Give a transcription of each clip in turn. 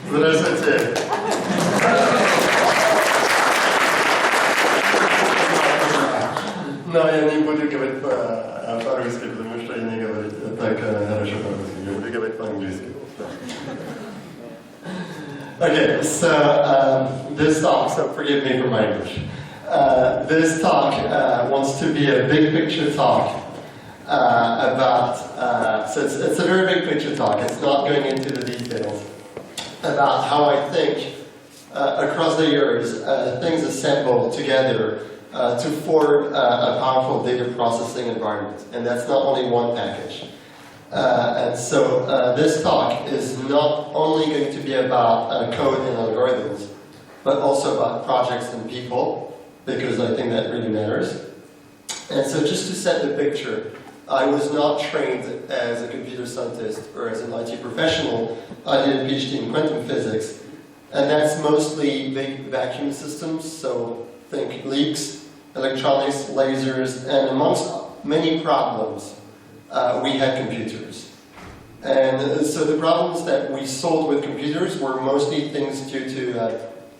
Здравствуйте. Но я не буду говорить по-русски, потому что я не говорю так хорошо по-русски. Я буду говорить по-английски. Okay, so this talk, so forgive me for my English. This talk wants to be a big picture talk about, so it's a very big picture talk, it's not going into the details, about how I think across the years things assemble together to form a powerful data processing environment. And that's not only one package. And so this talk is not only going to be about code and algorithms, but also about projects and people, because I think that really matters. And so just to set the picture, I was not trained as a computer scientist or as an IT professional. I did a PhD in quantum physics, and that's mostly big vacuum systems, so think leaks, electronics, lasers, and amongst many problems, we had computers. And so the problems that we solved with computers were mostly things due to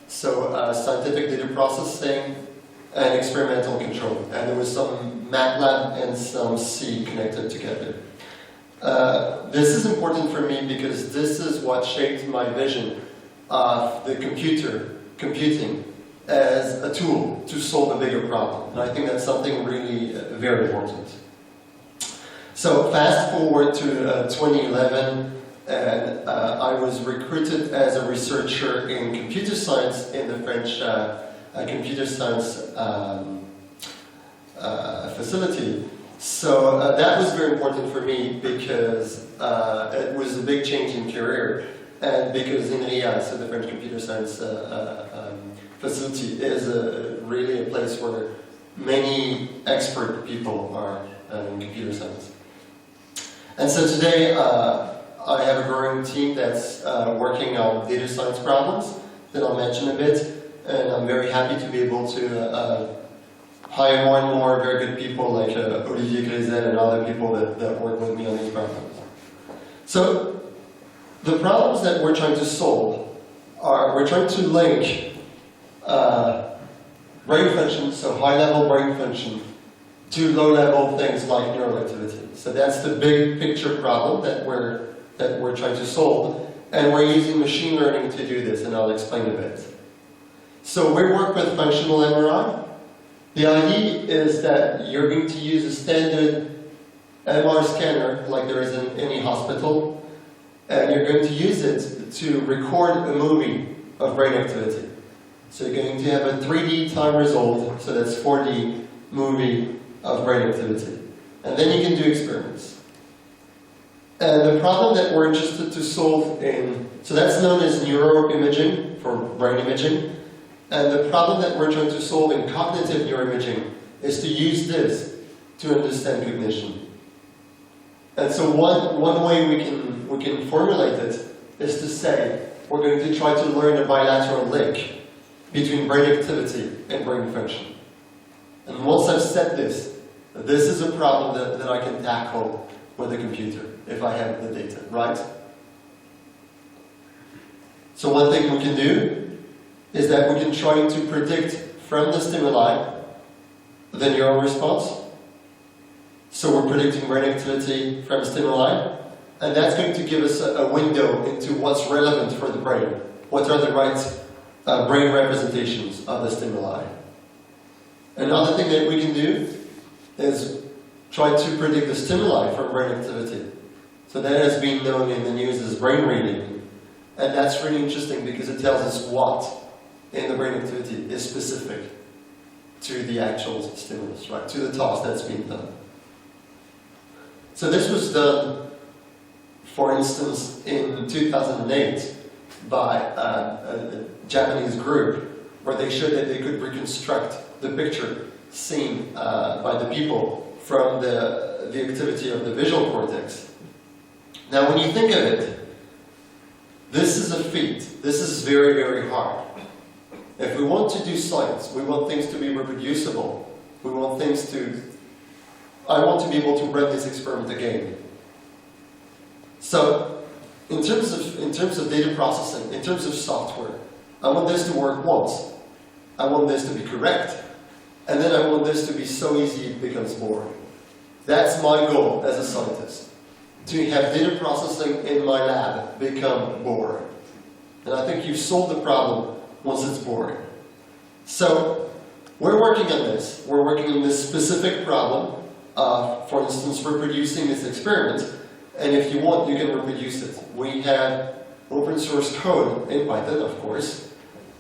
scientific data processing and experimental control. And there was some MATLAB and some C connected together. This is important for me because this is what shaped my vision of the computing as a tool to solve a bigger problem. And I think that's something really very important. So fast forward to 2011, and I was recruited as a researcher in computer science in the French computer science facility. So that was very important for me because it was a big change in career, and because in RIA, so the French computer science facility, is really a place where many expert people are in computer science. And so today I have a growing team that's working on data science problems that I'll mention a bit, and I'm very happy to be able to hire more and more very good people like Olivier Grézel and other people that work with me on these problems. So the problems that we're trying to solve are, we're trying to link brain function, so high-level brain function, to low-level things like neural activity. So that's the big picture problem that we're trying to solve, and we're using machine learning to do this, and I'll explain a bit. So we work with functional MRI. The idea is that you're going to use a standard MR scanner, like there is in any hospital, and you're going to use it to record a movie of brain activity. So you're going to have a 3D time result, so that's 4D movie of brain activity. And then you can do experiments. And the problem that we're interested to solve so that's known as neuroimaging, for brain imaging. And the problem that we're trying to solve in cognitive neuroimaging is to use this to understand cognition. And so one way we can formulate it is to say, we're going to try to learn a bilateral link between brain activity and brain function. And once I've said this is a problem that I can tackle with a computer if I have the data, right? So one thing we can do is that we can try to predict from the stimuli the neural response. So we're predicting brain activity from stimuli, and that's going to give us a window into what's relevant for the brain. What are the right brain representations of the stimuli? Another thing that we can do is try to predict the stimuli from brain activity. So that has been known in the news as brain reading, and that's really interesting because it tells us what in the brain activity is specific to the actual stimulus, right? To the task that's being done. So this was done, for instance, in 2008 by a Japanese group, where they showed that they could reconstruct the picture seen by the people from the activity of the visual cortex. Now, when you think of it, this is a feat. This is very, very hard. If we want to do science, we want things to be reproducible. We want things to... I want to be able to run this experiment again. So, in terms of data processing, in terms of software, I want this to work once. I want this to be correct. And then I want this to be so easy it becomes boring. That's my goal as a scientist. To have data processing in my lab become boring. And I think you've solved the problem once it's boring. So, we're working on this. We're working on this specific problem, for instance, reproducing this experiment. And if you want, you can reproduce it. We have open source code in Python, of course,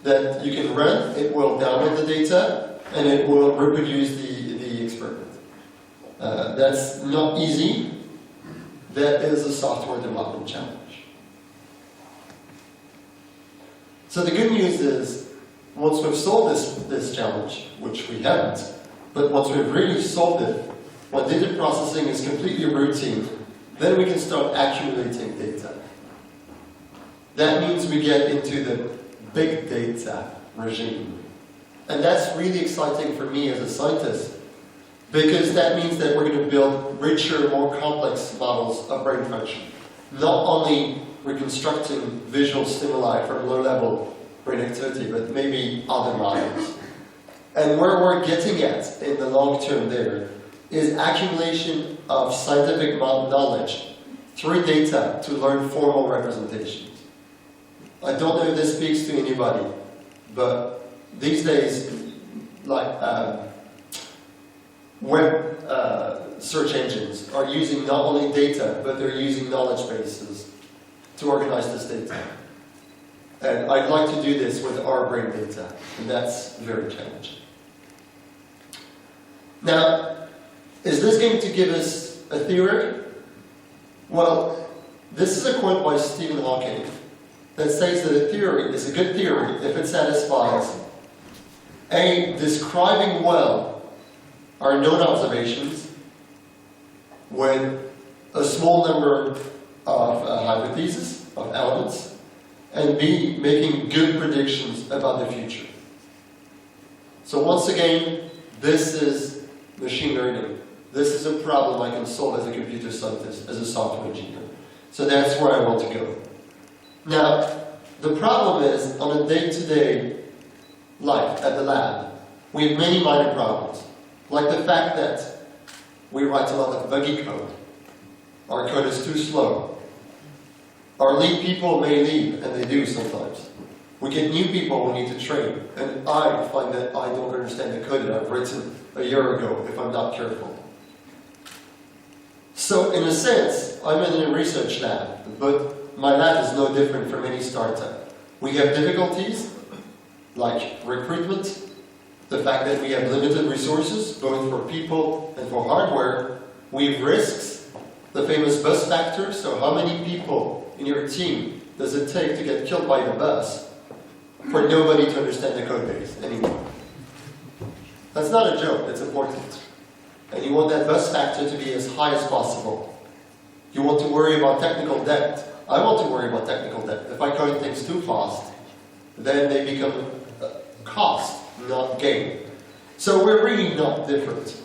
that you can run. It will download the data, and it will reproduce the experiment. That's not easy. That is a software development challenge. So the good news is, once we've solved this challenge, which we haven't, but once we've really solved it, when data processing is completely routine, then we can start accumulating data. That means we get into the big data regime. And that's really exciting for me as a scientist, because that means that we're going to build richer, more complex models of brain function. Not only reconstructing visual stimuli from low-level brain activity, but maybe other models. And where we're getting at in the long term there is accumulation of scientific knowledge through data to learn formal representations. I don't know if this speaks to anybody, but these days, like web search engines are using not only data, but they're using knowledge bases to organize this data. And I'd like to do this with our brain data, and that's very challenging. Now, is this going to give us a theory? Well, this is a quote by Stephen Hawking that says that a theory is a good theory if it satisfies A, describing well our known observations with a small number of hypotheses, of elements, and B, making good predictions about the future. So once again, this is machine learning. This is a problem I can solve as a computer scientist, as a software engineer. So that's where I want to go. Now, the problem is, on a day-to-day life at the lab, we have many minor problems. Like the fact that we write a lot of buggy code. Our code is too slow. Our lead people may leave, and they do sometimes. We get new people we need to train, and I find that I don't understand the code that I've written a year ago if I'm not careful. So in a sense, I'm in a research lab, but my lab is no different from any startup. We have difficulties, like recruitment, the fact that we have limited resources, both for people and for hardware. We have risks, the famous bus factor, so how many people in your team does it take to get killed by the bus for nobody to understand the code base anymore? That's not a joke, it's important. And you want that bus factor to be as high as possible. You want to worry about technical debt. I want to worry about technical debt. If I code things too fast, then they become cost, not gain. So we're really not different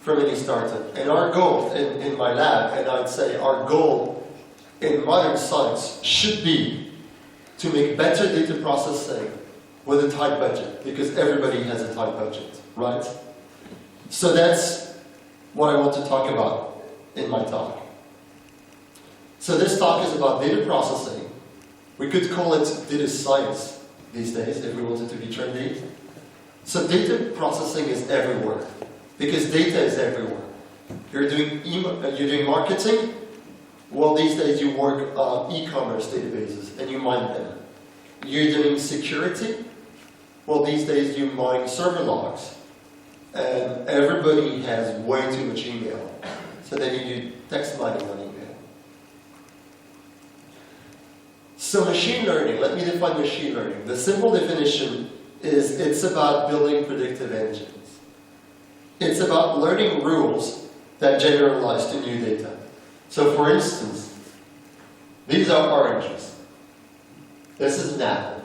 from any startup. And our goal in my lab, and I'd say our goal in modern science should be to make better data processing with a tight budget, because everybody has a tight budget, right? So that's what I want to talk about in my talk. So this talk is about data processing. We could call it data science these days if we wanted to be trendy. So data processing is everywhere, because data is everywhere. You're doing marketing. Well, these days you work on e-commerce databases and you mine them. You're doing security. Well, these days you mine server logs. And everybody has way too much email. So then you do text mining on email. So machine learning, let me define machine learning. The simple definition is it's about building predictive engines. It's about learning rules that generalize to new data. So for instance, these are oranges. This is an apple.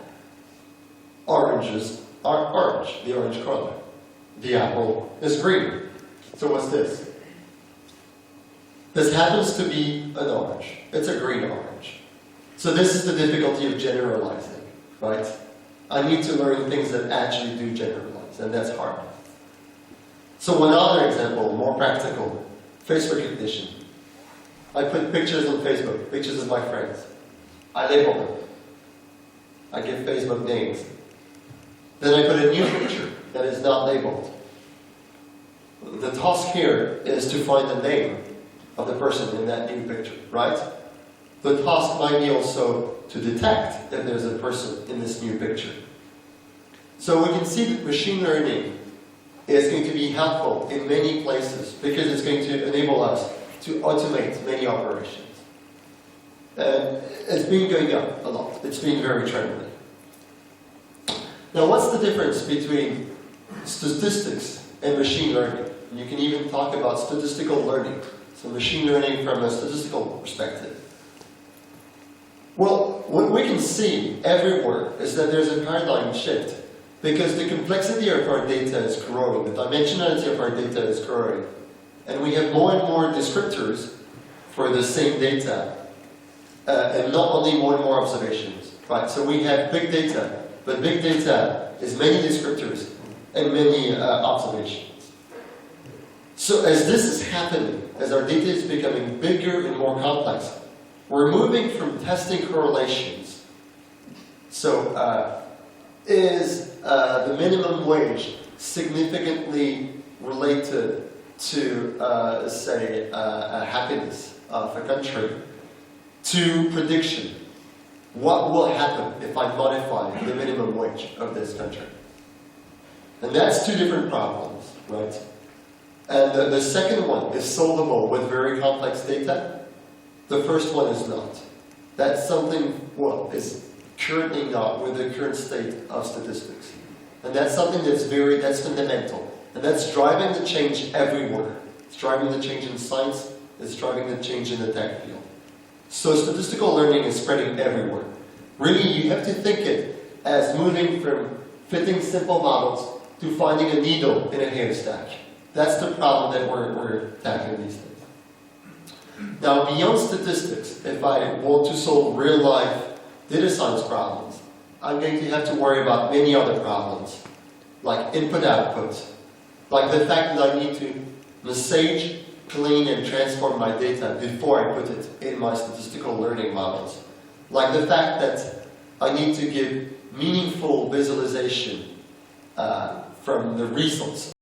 Oranges are orange, the orange color. The apple is green. So what's this? This happens to be an orange. It's a green orange. So this is the difficulty of generalizing, right? I need to learn things that actually do generalize, and that's hard. So one other example, more practical, face recognition. I put pictures on Facebook, pictures of my friends. I label them. I give Facebook names. Then I put a new picture that is not labeled. The task here is to find the name of the person in that new picture, right? The task might be also to detect if there's a person in this new picture. So we can see that machine learning is going to be helpful in many places because it's going to enable us to automate many operations. It's been going up a lot. It's been very trendy. Now, what's the difference between statistics and machine learning? You can even talk about statistical learning. So machine learning from a statistical perspective. Well, what we can see everywhere is that there's a paradigm shift because the complexity of our data is growing, the dimensionality of our data is growing, and we have more and more descriptors for the same data, and not only more and more observations, right? So we have big data, but big data is many descriptors and many observations. So as this is happening, as our data is becoming bigger and more complex, we're moving from testing correlations. So is the minimum wage significantly related to, say, happiness of a country, to prediction? What will happen if I modify the minimum wage of this country? And that's two different problems, right? And the second one is solvable with very complex data. The first one is not. That's something, well, is currently not with the current state of statistics. And that's something that's fundamental. And that's driving the change everywhere. It's driving the change in science, it's driving the change in the tech field. So statistical learning is spreading everywhere. Really, you have to think it as moving from fitting simple models to finding a needle in a haystack. That's the problem that we're tackling these days. Now, beyond statistics, if I want to solve real-life data science problems, I'm going to have to worry about many other problems, like input-output, like the fact that I need to massage, clean, and transform my data before I put it in my statistical learning models, like the fact that I need to give meaningful visualization from the results